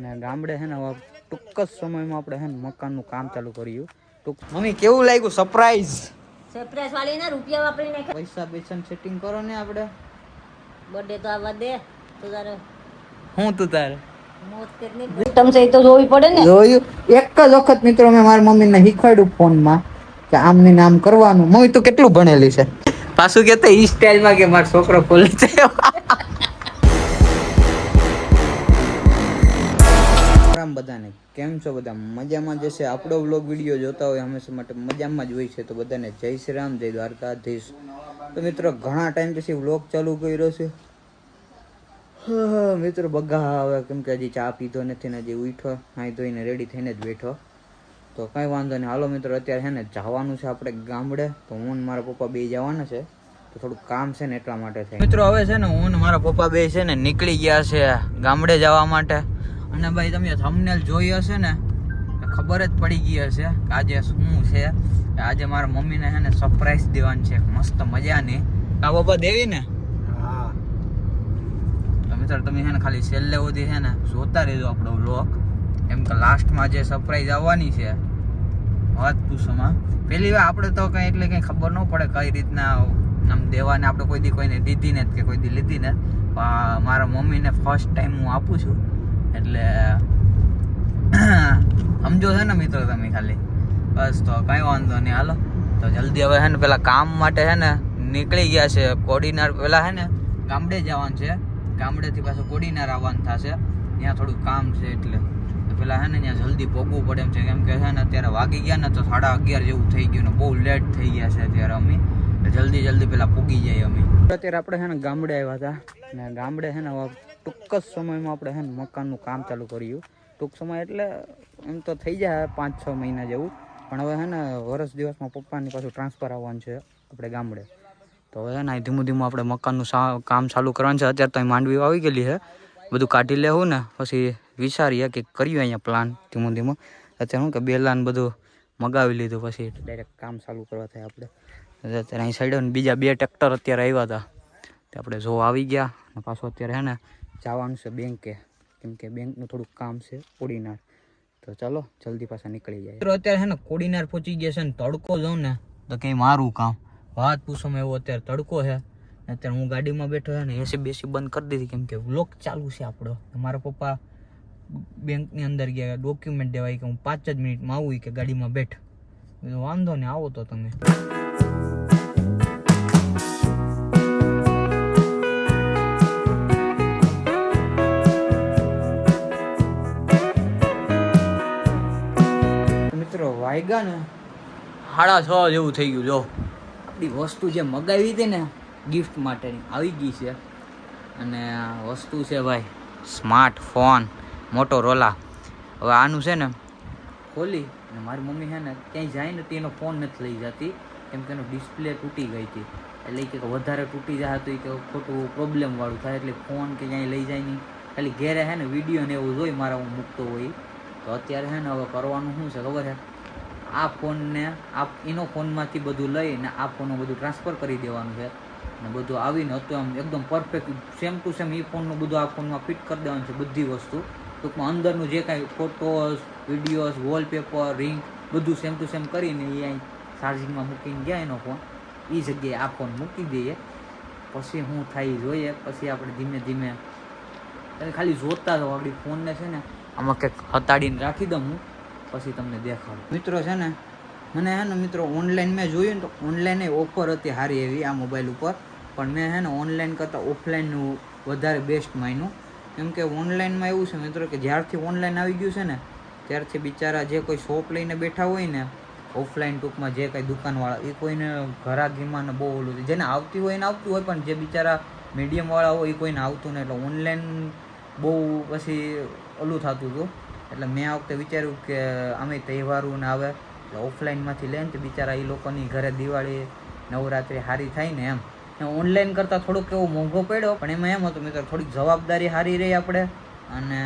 ને ગામડે હે ને ટૂંક જ સમયમાં આપણે હે ને મકાનનું કામ ચાલુ કર્યું. મમ્મી કેવું લાગ્યું સરપ્રાઈઝ? સરપ્રાઈઝ વાળી ના રૂપિયા વાપરી નાખે. પૈસા સેટિંગ કરો ને આપણે. બર્થડે તો આવવા દે તો તારે હું તું તારે મોત કેટલી સિસ્ટમ છે એ તો જોવી પડે ને. જોયું એક જ વખત મિત્રો મેં મારી મમ્મીને શીખવાડ્યું ફોનમાં કે આમની નામ કરવાનું. મમ્મી તું કેટલું ભણેલી છે? પાછું કેતા ઈ સ્ટાઈલમાં કે મારો છોકરો ખોલે છે. રામ બધાને કેમ છો? બધા મજામાં જશે. આપણો વ્લોગ વિડીયો જોતા હોય હંમેશા માટે મજામાં જ હોય છે. તો બધાને જય શ્રી રામ, જય દ્વારકાધીશ. તો મિત્રો ઘણા ટાઈમ પછી વ્લોગ ચાલુ કર્યો છે. મિત્રો બગા આવે કેમ કે હજી ચા પીધો નથી ને હજી ઉઠો નાઈ ધોઈને રેડી થઈને જ બેઠો. તો કંઈ વાંધો નહીં. હાલો મિત્રો અત્યારે છે ને જવાનું છે આપણે ગામડે. તો હું ને મારા પપ્પા બે જવાના છે. તો થોડુંક કામ છે ને એટલા માટે છે. મિત્રો હવે છે ને હું ને મારા પપ્પા બે છે ને નીકળી ગયા છે ગામડે જવા માટે. અને ભાઈ તમે થંબનેલ જોઈ હશે ને ખબર જ પડી ગઈ હશે કે આજે શું છે. આજે મારા મમ્મીને છે ને સરપ્રાઈઝ દેવાની છે મસ્ત મજાની. કા પપ્પા દેવી ને? હા. તો મિત્રો તમે છે ને ખાલી છેલ્લે સુધી છે ને જોતા રહેજો આપણો વ્લોગ. એમ કે લાસ્ટમાં જે સરપ્રાઈઝ આવવાની છે વાત પૂછોમાં પહેલી વાર આપણે તો કંઈ એટલે કંઈ ખબર ન પડે કઈ રીતના આમ દેવાને. આપણે કોઈ દી કોઈને દીધી ને કે કોઈ દી લીધી ને. મારા મમ્મીને ફર્સ્ટ ટાઈમ હું આપું છું એટલે સમજો છે ને મિત્રો તમે ખાલી. બસ તો કઈ વાંધો નહીં. હાલો તો જલ્દી હવે છે ને પેલા કામ માટે છે ને નીકળી ગયા છે. કોડીનાર પેલા છે ને ગામડે જવાનું છે. ગામડેથી પાછું કોડીનાર આવવાનું થશે. ત્યાં થોડું કામ છે એટલે પેલા છે ને ત્યાં જલ્દી પહોંચવું પડે એમ છે. કેમ કે છે ને અત્યારે વાગી ગયા ને તો 11:30 જેવું થઈ ગયું ને બહુ લેટ થઈ ગયા છે અત્યારે અમે. જલ્દી પેલા પૂગી જાય અમે. અત્યારે આપણે છે ને ગામડે આવ્યા હતા ને ગામડે છે ને ટૂંક જ સમયમાં આપણે છે ને મકાનનું કામ ચાલુ કર્યું. ટૂંક સમય એટલે એમ તો થઈ જાય 5-6 મહિના જેવું. પણ હવે છે ને વર્ષ દિવસમાં પપ્પાની પાછું ટ્રાન્સફર આવવાનું છે આપણે ગામડે. તો હવે છે ને ધીમું આપણે મકાનનું કામ ચાલુ કરવાનું છે. અત્યારે તો માંડવી આવી ગયેલી છે. બધું કાઢી લેવું ને પછી વિચારીએ કે કરીએ અહીંયા પ્લાન ધીમું. અત્યારે શું કે બેલાન બધું મગાવી લીધું પછી ડાયરેક્ટ કામ ચાલુ કરવા થાય આપણે. અત્યારે અહીં સાઈડ બીજા 2 ટ્રેક્ટર અત્યારે આવ્યા હતા તે આપણે જો આવી ગયા. પાછું અત્યારે છે ને જવાનું છે બેંકે કેમ કે બેંકનું થોડુંક કામ છે કોડીનાર. તો ચાલો જલ્દી પાછા નીકળી જાય. તો અત્યારે છે ને કોડીનાર પહોંચી ગયા છે ને તડકો જાઉં ને તો કંઈ મારું કામ વાત પૂછોમાં એવો અત્યારે તડકો છે. અત્યારે હું ગાડીમાં બેઠો છે ને એસી બેસી બંધ કરી દીધી કેમ કે વ્લોગ ચાલુ છે આપણો. મારા પપ્પા બેંકની અંદર ગયા ડોક્યુમેન્ટ દેવાય કે હું 5 જ મિનિટમાં આવું કે ગાડીમાં બેઠ. વાંધો ને આવો તો તમે. મિત્રો વાગ્યા ને 6:30 જેવું થઈ ગયું. જો આપણી વસ્તુ જે મગાવી હતી ને ગિફ્ટ માટેની આવી ગઈ છે. અને વસ્તુ છે ભાઈ સ્માર્ટફોન મોટોરોલા. હવે આનું છે ને ખોલી અને મારી મમ્મી છે ને ક્યાંય જાય ને તેનો ફોન નથી લઈ જતી કેમ કે એનો ડિસ્પ્લે તૂટી ગઈ હતી. એટલે કે વધારે તૂટી જાય તો કે ખોટું પ્રોબ્લેમ વાળું થાય એટલે ફોન કે ક્યાંય લઈ જાય નહીં. ખાલી ઘેરે છે ને વિડીયો ને એવું જોઈ મારા હું મૂકતો હોય. તો અત્યારે છે ને હવે કરવાનું શું છે ખબર છે? આ ફોનને એનો ફોનમાંથી બધું લઈને આ ફોનમાં બધું ટ્રાન્સફર કરી દેવાનું છે. અને બધું આવીને હતું આમ એકદમ પરફેક્ટ સેમ ટુ સેમ એ ફોનનું બધું આ ફોનમાં ફિટ કરી દેવાનું છે બધી વસ્તુ. ટૂંકમાં અંદરનું જે કાંઈ ફોટોસ વિડીયોઝ વોલપેપર રિંગ બધું સેમ ટુ સેમ કરીને એ અહીં ચાર્જિંગમાં મૂકીને ગયા એનો ફોન એ જગ્યાએ આ ફોન મૂકી દઈએ. પછી શું થાય જોઈએ. પછી આપણે ધીમે ધીમે ખાલી જોતા રહો. આપણી ફોનને છે ને આમાં કંઈક હતાડીને રાખી દઉં હું પછી તમને દેખાડું. મિત્રો છે ને મને છે ને મિત્રો ઓનલાઈન મેં જોયું ને તો ઓનલાઈન ઓફર હતી સારી એવી આ મોબાઈલ ઉપર. પણ મેં છે ને ઓનલાઈન કરતાં ઓફલાઈનનું વધારે બેસ્ટ માન્યું. કેમ કે ઓનલાઈનમાં એવું છે મિત્રો કે જ્યારથી ઓનલાઈન આવી ગયું છે ને ત્યારથી બિચારા જે કોઈ શોપ લઈને બેઠા હોય ને ઓફલાઈન ટૂંકમાં જે કાંઈ દુકાનવાળા એ કોઈને ઘરાગીમાં ને બહુ ઓલું જેને આવતી હોય એને આવતું હોય પણ જે બિચારા મીડિયમવાળા હોય એ કોઈને આવતું નહીં. એટલે ઓનલાઈન બહુ પછી ઓલું થતું હતું. એટલે મેં આ વખતે વિચાર્યું કે અમે તહેવારો ને આવે એટલે ઓફલાઈનમાંથી લે ને તો બિચારા એ લોકોની ઘરે દિવાળી નવરાત્રિ સારી થાય ને એમ. ઓનલાઈન કરતાં થોડોક એવો મોંઘો પડ્યો પણ એમાં એમ હતું મિત્રો થોડીક જવાબદારી સારી રહી આપણે. અને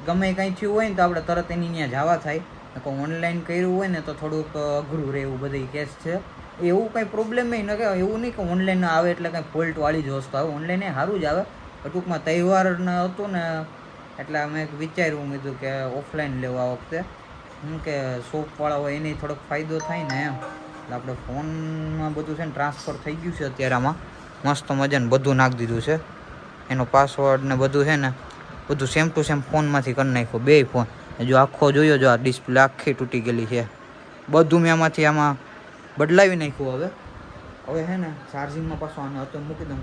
ગમે કંઈ થયું હોય ને તો આપણે તરત એની ત્યાં જવા થાય. ઓનલાઈન કર્યું હોય ને તો થોડુંક અઘરું રહે એવું બધી કેસ છે. એવું કંઈ પ્રોબ્લેમ ન કે એવું નહીં કે ઓનલાઈન આવે એટલે કંઈ ફોલ્ટવાળી જ વસ્તુ આવે. ઓનલાઈન એ સારું જ આવે. ટૂંકમાં તહેવારને હતું ને એટલે અમે વિચાર્યું મેં કીધું કે ઓફલાઈન લેવા આ વખતે શું કે શોપવાળા હોય એની થોડોક ફાયદો થાય ને એમ. એટલે આપણે ફોનમાં બધું છે ને ટ્રાન્સફર થઈ ગયું છે અત્યારે આમાં મસ્ત મજાને બધું નાખી દીધું છે. એનો પાસવર્ડ ને બધું છે ને બધું સેમ ટુ સેમ ફોનમાંથી કરી નાખ્યું બે ફોન. જો આખો જોયો જો આ ડિસ્પ્લે આખી તૂટી ગયેલી છે. બધું મેં આમાં બદલાવી નાખ્યું. હવે છે ને ચાર્જિંગમાં પાછો આને હતો મૂકી દઉં.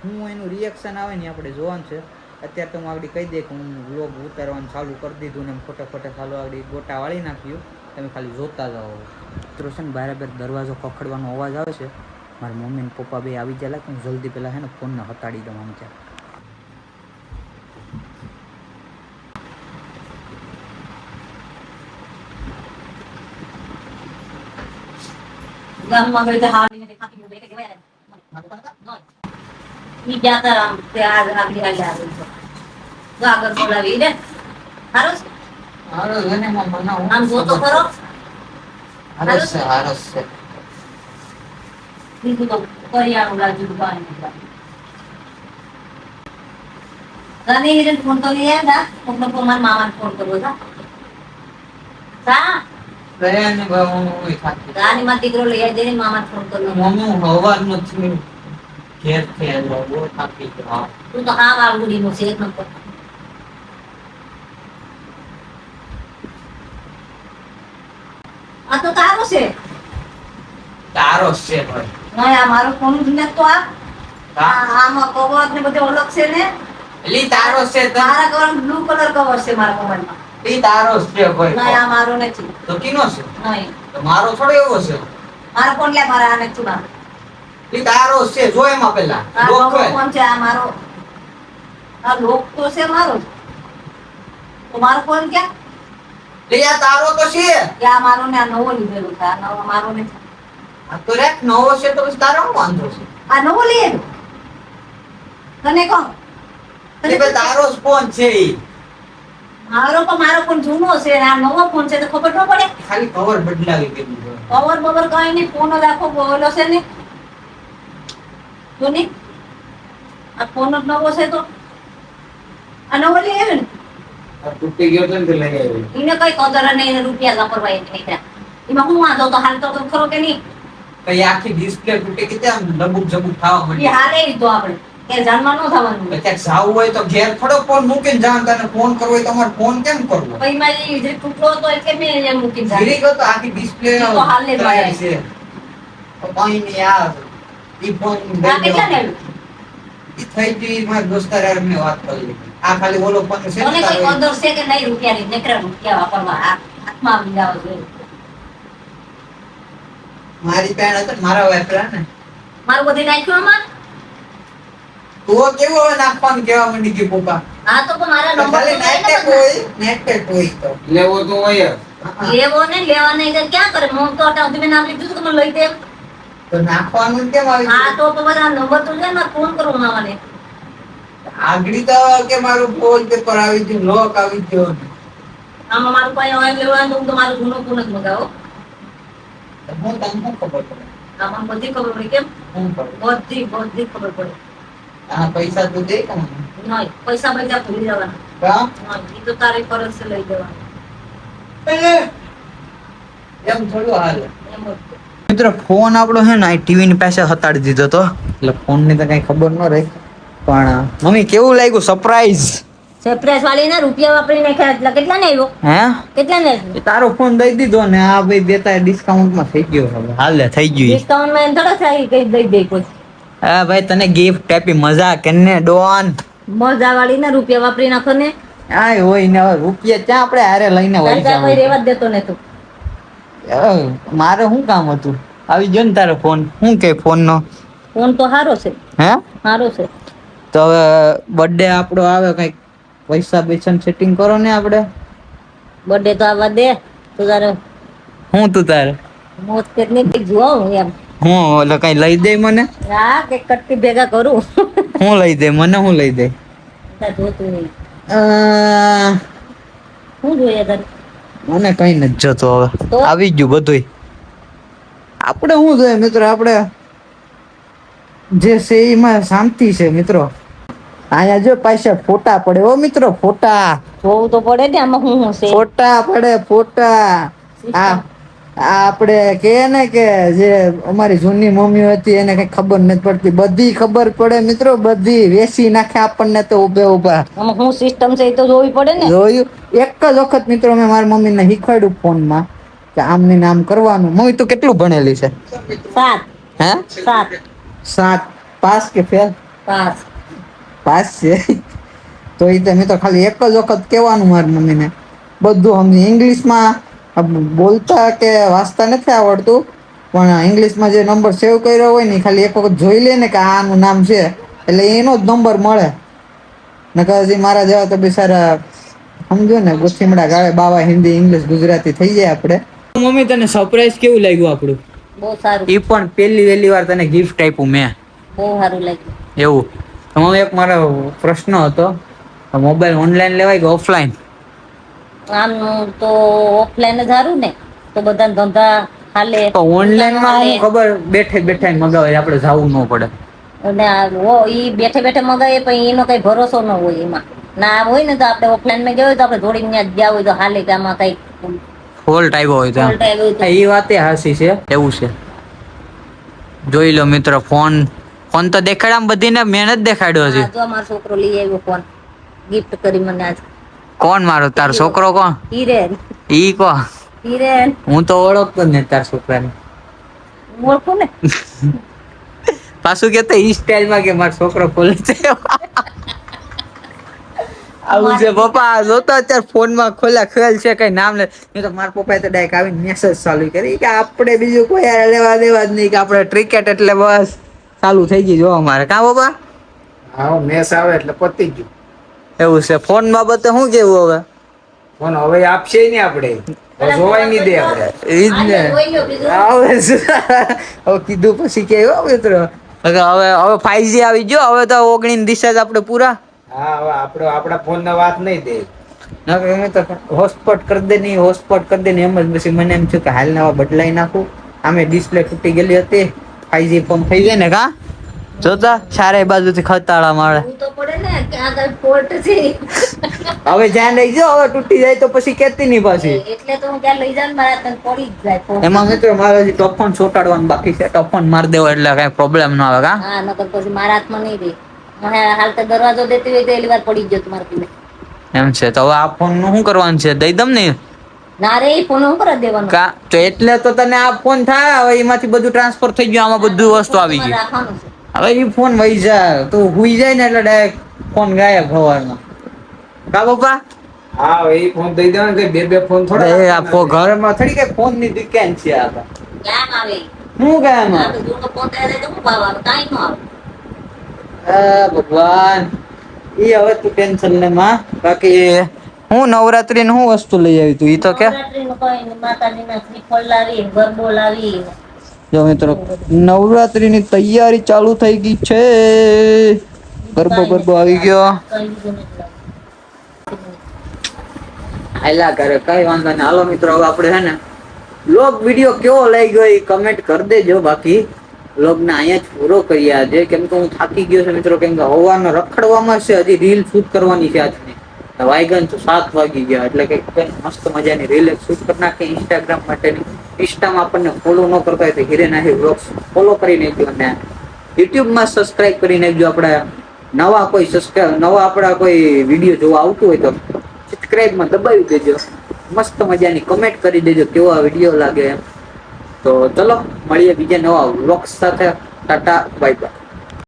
હું એનું રિએક્શન આવે ને આપણે જોવાનું છે. અત્યારે તો હું આગળ કહી દે કે હું વ્લોગ ઉતારવાનું ચાલુ કરી દીધું ને એમ ખોટે ચાલુ આગળ ગોટા વાળી નાખ્યું. તમે ખાલી જોતા જાઓ. મિત્રો છે ને બરાબર દરવાજો ખખડવાનો અવાજ આવે છે. મારા મમ્મી ને પપ્પા બે આવી ગયેલા કે હું જલ્દી પહેલાં છે ને ફોનને હટાડી દઉં આમ ત્યાં. ગામમાં ગઈ તો હાલીને દેખાતી હું દેખે કેવાય ઈ જાતા રામ તે આજ આગળ આવે છે ગાગર બોલાવી દે હારસ એને મનાવું આમ જો તો ખરો હારસ છે બીજું તો કરિયાણું લાગ્યું દુકાન રાની હિરન ફોન તો નહીં આવ્યા ફોન તો મારા મામાને ફોન કરવો હતા સા દયાને ભાવનું હોય ખાતી રાની માં દીકરો લઈ આવી દે મામાને ફોન કરવો મમ્મી હું હવાર નથી ઘેર થી આવ્યો બહુ થાકી ગયો. તું તો હા વાળુડી નો છે એક નંબર આ તો તારો છે તારો છે ભાઈ ના આ મારો ફોન જ ને તો આમાં કવર ને બધું અલગ છે ને એલી તારો છે મારા કવર બ્લુ કલર કવર છે મારા મોબાઈલમાં ઈ તારો છે ભાઈ ના આ મારો નથી તો કીનો છે નહીં તો મારો થોડો એવો છે મારો ફોન લે મારા આ નથી મારો ઈ તારો છે જો એમાં પેલા આ લોક નવો ફોન છે આ મારો આ લોક તો છે મારો તો મારો ફોન ક્યાં લે આ તારો તો છે કે આ મારો ને આ નવો લીધેલો છે આ નવો મારો નથી આ તો રેક નવો છે તો પછી તારો શું વાંધો છે આ નવો લીધેલો તને કહું એ ભાઈ તારો જ ફોન છે ઈ મારો ફોન જૂનો છે ને આ નવો ફોન છે તો ખબર ન પડે ખાલી કવર બદલાવી દીધું છે. કવર બવર કઈ નહીં ફોન જ આખો બોલો છે ને જોની આ ફોન જ નવો છે તો આ નવો લઈ આવ્યો ને આ તૂટી ગયો તો ને તે લઈ આવ્યો એને કઈ કદર નહીં એને રૂપિયા વાપરવા નહીં એમાં હું વાંધો તો હાલ તો ખરો કે નહીં કઈ આખી ડિસ્પ્લે તૂટી ગઈ આમ ડબુક જબુક થવા એ માંડી હાલે લીધો આપણે કે જાનમાં ન થવાનું ક્યાંક જાવું હોય તો ઘેર થોડો ફોન મૂકીને જાવ તને ફોન કરવો હોય તો અમારે ફોન કેમ કરવો પછી મારી જે તૂટલો હતો એટલે મેં એને મૂકીને જા ગીરી ગયો તો આખી ડિસ્પ્લે એ તો હાલ ને તૈયાર છે તો કઈ નહીં યાર ઈ ફોન આ કેટલા ને ઈ થઈ ગઈ મારા દોસ્તાર યાર મેં વાત કરી લીધી આ ખાલી ઓલો ફોન છે મને ને કઈ તારો કદર છે કે નહીં રૂપિયાની નકરા રૂપિયા વાપરવા હાથમાં મિલાવો જોઈએ મારી પેન હતો ને મારા વાપરા ને મારું બધી નાખ્યું આમાં તો કેવો હવે નાખવાનું કેવા માંડી ગઈ પપ્પા હા તો પણ મારા નંબર ખાલી નેટેક હોય તો લેવો તો હોય જ. લેવો ને લેવા નહીં તો ક્યાં કરે હું તો અટાવ તમે નામ લીધું તો મને લઈ દે તો નાખવાનું કેમ આવી હા તો બધા નંબર તો છે ને ફોન કરું મામાને આગળી તો કે મારું ફોન પેપર આવી ગયું લોક આવી ગયો આમાં મારું કોઈ હોય લેવાનું તો હું તો મારું જૂનો ફોન જ મગાવો તો હું તમને શું ખબર પડે આમાં બધી ખબર પડી કેમ શું પડે બધી ખબર પડે આ પૈસા તું દે કે મને નહીં પૈસા પૈસા ભૂલી જવાના કા એ તો તારી ફરજ છે લઈ દેવાનું એમ થોડું હાલે એમ જ. મિત્રો ફોન આપણો છે ને ટીવી ની પાસે હતાડી દીધો તો એટલે ફોન ની તો કઈ ખબર ન રહી પણ મમ્મી કેવું લાગ્યું સરપ્રાઈઝ સરપ્રાઈઝ વાળી ને રૂપિયા વાપરી નાખ્યા એટલે કેટલા ને આવ્યો હે કેટલા ને એ તારો ફોન દઈ દીધો ને આ ભાઈ દેતા ડિસ્કાઉન્ટ માં થઈ ગયો હવે હાલે થઈ ગયું ડિસ્કાઉન્ટ માં એમ થોડા થાય કઈ દઈ દે કોઈ હા ભાઈ તને ગિફ્ટ આપી મજા કેને ડોન મજા વાળી ને રૂપિયા વાપરી નાખો ને આય હોય ને હવે રૂપિયા ક્યાં આપણે હારે લઈને વળી તારા કોઈ રેવા જાવ જ દેતો ને તું મારે શું કામ હતું આવી ગયો ને તારો ફોન શું કે ફોન નો ફોન તો સારો છે હે સારો છે તો હવે બર્થડે આપણો આવે કઈક પૈસા પૈસા સેટિંગ કરો ને આપણે બર્થડે તો આવવા દે તો તારે હું તું તારે મોત કેટલી કઈ જોવા હું એમ હું એટલે કઈ લઈ દે મને હા કે કટકી ભેગા કરું હું લઈ દે મને હું લઈ દે તાર જોતું નહીં અ, શું જોઈએ તારે મને કઈ નથી જતો હવે તો? આવી ગયું બધુંય આપણે શું જોઈએ મિત્રો આપણે જે છે એમાં શાંતિ છે મિત્રો અહીંયા જો પાછા ફોટા પડે ઓ મિત્રો, ફોટા જોવું તો પડે ને આમાં હું છે ફોટા પડે ફોટા. આ આપણે કે ને કે જે અમારી જૂની મમ્મી હતી એને કઈ ખબર નથી પડતી, બધી ખબર પડે મિત્રો, બધી વેસી નાખે આપણને તો ઉભે ઉભા. આમાં હું સિસ્ટમ છે એ તો જોવી પડે ને. જોયું એક જ વખત મિત્રો મેં મારી મમ્મીને શીખવાડ્યું ફોનમાં કે આમ ને આમ કરવાનું. મમ્મી તું કેટલું ભણેલી છે? 7. હે 7. 7 પાસ કે ફેલ? 5. પાસ છે. તો એ મેં તો ખાલી એક જ વખત કહેવાનું મારી મમ્મીને, બધું સમજી. ઇંગ્લિશમાં બોલતા કે વાંચતા નથી આવડતું, પણ ઇંગ્લિશમાં જે નંબર સેવ કર્યો હોય ને ખાલી એક વખત જોઈ લે ને કે આનું નામ છે એટલે એનો જ નંબર મળે. નકર હજી મારા જેવા તો બિચારા સમજો ને ગુથીમડા ગાળે બાવા હિન્દી ઇંગ્લિશ ગુજરાતી થઈ જાય આપણે. મમ્મી તને સરપ્રાઈઝ કેવું લાગ્યું આપણું? બહુ સારું. એ પણ પહેલી વાર તને ગિફ્ટ આપ્યું મેં. બહુ સારું લાગ્યું. એવું. તો એક મારો પ્રશ્ન હતો, મોબાઈલ ઓનલાઈન લેવાય કે ઓફલાઈન? આમ તો ઓફલાઈન જ સારું ને, તો બધા ધંધા હાલે. તો ઓનલાઈન માં હું ખબર બેઠે બેઠા મગાવે, આપણે જવું ન પડે. અને ઈ બેઠે બેઠે મગાવીએ પણ એનો કઈ ભરોસો ન હોય એમાં. ના હોય ને તો આપણે ઓફલાઈન માં ગયા હોય તો આપણે જોડીને ત્યાં ગયા હોય તો હાલે કે આમાં કઈ ફોલ્ટ આવ્યો હોય તો. એ વાતે હાસી છે. એવું છે. જોઈ લો મિત્રો, ફોન તો દેખાડ્યા બધીને, મેં જ દેખાડ્યો છે. જો મારો છોકરો લઈ આવ્યો ફોન ગિફ્ટ કરી મને આજ. કોણ મારો? તારો છોકરો કોણ? હિરેન. ઈ કો? હિરેન. હું તો ઓળખતો જ નહીં તાર છોકરાને. ઓળખું ને. પાછું કેતો ઈ સ્ટાઈલ માં કે મારો છોકરો ખોલે છે. આવું છે પપ્પા, જોતો અત્યારે ફોન માં ખોલ્યા ખેલ છે કઈ નામ લે. મેં તો મારા પપ્પાએ તો ડાયરેક્ટ આવીને મેસેજ ચાલુ કરી કે આપણે બીજું કોઈ લેવા દેવા જ નહીં, કે આપણે ક્રિકેટ એટલે બસ ચાલુ થઈ ગઈ જો અમારે. કા પપ્પા? હા, મેચ આવે એટલે પતી ગયું. એવું છે. ફોન બાબતે શું કેવું હવે? ફોન હવે આપશે ને આપણે, જોવાય નહીં દે આપણે. ઈ જ ને. હવે કીધું પછી કે મિત્રો હવે 5G આવી ગયો, હવે તો 19 રિચાર્જ આપણે પૂરા. હા, હવે આપણા ફોન ના વાત નહીં દે. હોટસ્પોટ કરી દે નહીં, હોટસ્પોટ કરી દે ને એમ જ. પછી મને એમ થયું કે હાલ નવા બદલાઈ નાખું. આમે ડિસ્પ્લે તૂટી ગયેલી હતી, 5G ફોન થઈ જાય ને. કા જોતા ચારે બાજુથી ખતાળા મારે. તો પડે ને કે આ કઈ ફોલ્ટ છે. હવે જ્યાં લઈ જાઓ, હવે તૂટી જાય તો પછી કેતી નહીં પાછી. એટલે તો હું ત્યાં લઈ જાઉં મારા તને પડી જ જાય. એમાં મિત્રો મારે હજી ટોફોન ચોટાડવાનું બાકી છે. ટોફોન મારી દેવો એટલે કઈ પ્રોબ્લેમ ના આવે. કા હા, નકર પછી મારા હાથમાં નહીં દે. મને હાલ તો દરવાજો દેતી હોય તો એલી વાર પડી ગયો તમારે પીને. એમ છે. તો હવે આ ફોન નું શું કરવાનું છે? દઈ દમ ને. ના રે, ફોન હું કરી દેવાનું. કા તો એટલે તો તને આ ફોન થાય, હવે એમાંથી બધું ટ્રાન્સફર થઈ ગયું, આમાં બધું વસ્તુ આવી ગઈ. રાખવાનું છે. હવે એ ફોન વહી જાય તો હુઈ જાય ને એટલે ડાયરેક્ટ ફોન ગાયબ સવારમાં. કા પપ્પા? હા, એ ફોન દઈ દેવાનો, કે બે ફોન થોડા. એ આપો ઘરમાં થોડી કઈ ફોન ની દુકાન છે. આ ક્યાં આવે? હું કામ આ તો જો તો ફોન દે તો હું ભાવ આવે, કાઈ ન આવે. ભગવાન, ઈ હવે તું ટેન્શન લે માં. બાકી હું નવરાત્રી નું શું વસ્તુ લઈ આવી તું? ઈ તો કે નવરાત્રીનું કઈ નહીં, માતાજીના શ્રીફળ લાવી, ગરબો લાવી. જો મિત્રો, નવરાત્રી ની તૈયારી ચાલુ થઈ ગઈ છે. ગરબો આવી ગયો. હાલા કરે, કઈ વાંધો નહીં. હાલો મિત્રો, હવે આપણે છે ને વ્લોગ વિડીયો કેવો લાગ્યો એ કમેન્ટ કરી દેજો. બાકી વ્લોગ ને અહીંયા જ પૂરો કરીએ આજે, કેમ કે હું થાકી ગયો છું મિત્રો. કેમ કે હવાનો રખડવામાં છે, હજી રીલ શૂટ કરવાની છે આજની. વાગ્યા તો 7 વાગી ગયા, એટલે કે મસ્ત મજાની રીલ શૂટ કરી નાખી ઇન્સ્ટાગ્રામ માટેની. ઇન્સ્ટામાં આપણને ફોલો ન કરતા હોય તો હિરેન આહિર વ્લોગ્સ ફોલો કરી નાખજો, અને યુટ્યુબમાં સબસ્ક્રાઇબ કરી નાખજો. આપણા નવા આપણા કોઈ વિડીયો જોવા આવતું હોય તો સબસ્ક્રાઇબમાં દબાવી દેજો. મસ્ત મજાની કમેન્ટ કરી દેજો કેવો વિડીયો લાગે એમ. તો ચલો મળીએ બીજા નવા વ્લોગ્સ સાથે. Tata, bye bye.